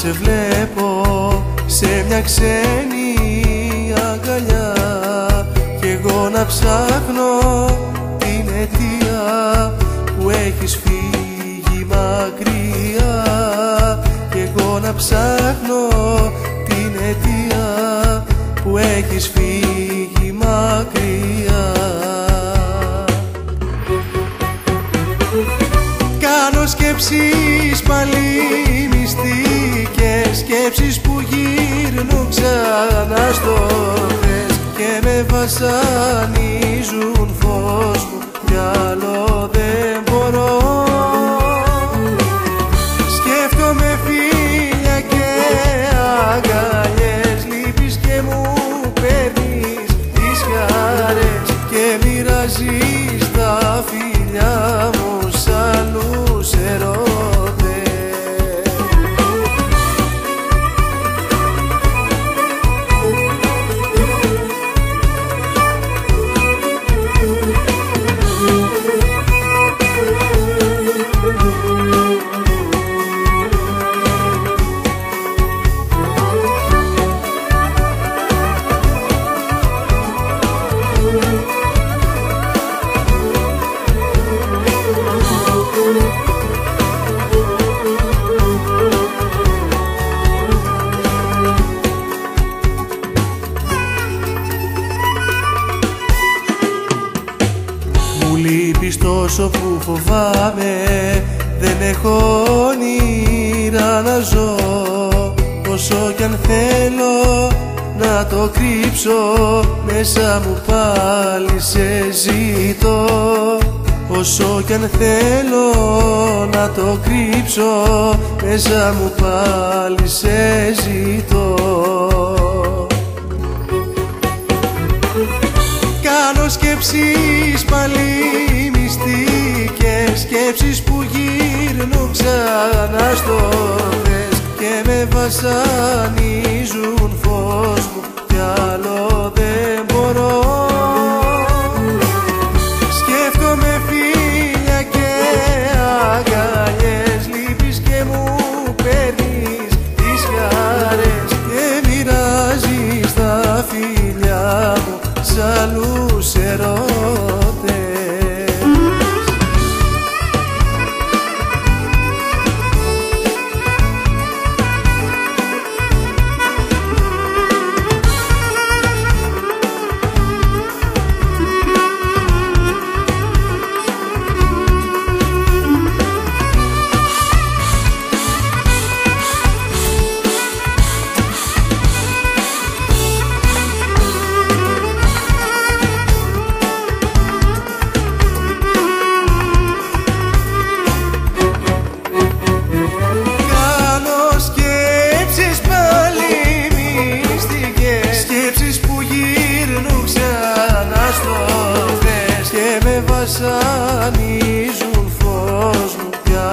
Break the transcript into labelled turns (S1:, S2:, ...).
S1: σε βλέπω σε μια ξένη αγκαλιά κι εγώ να ψάχνω την αιτία που έχεις φύγει μακριά κι εγώ να ψάχνω την αιτία που έχεις φύγει μακριά. Κάνω σκέψεις πάλι μυστικές, σκέψεις που γύρνουν ξανά στο χθες και με βασανίζουν, φως μου, κι άλλο δεν μπορώ. Σκέφτομαι φίλια και αγκαλιές, λείπεις και μου παίρνεις τις χαρές και μοιράζεις τα φιλιά μου σ' άλλους ερωτές. Λείπεις τόσο που φοβάμαι, δεν έχω όνειρα να ζω. Όσο κι αν θέλω να το κρύψω, μέσα μου πάλι σε ζητώ. Όσο κι αν θέλω να το κρύψω, μέσα μου πάλι σε ζητώ. Κάνω σκέψεις πάλι μυστικές, σκέψεις που γύρνουν ξανά στο χθες και με βασανίζουν, φως μου, κι άλλο δεν μπορώ. Σκέφτομαι φίλια και αγκαλιές, λείπεις και μου παίρνεις τις χαρές και μοιράζεις τα φιλιά μου σ' άλλους ερωτές. Βασανίζουν, φως μου, πια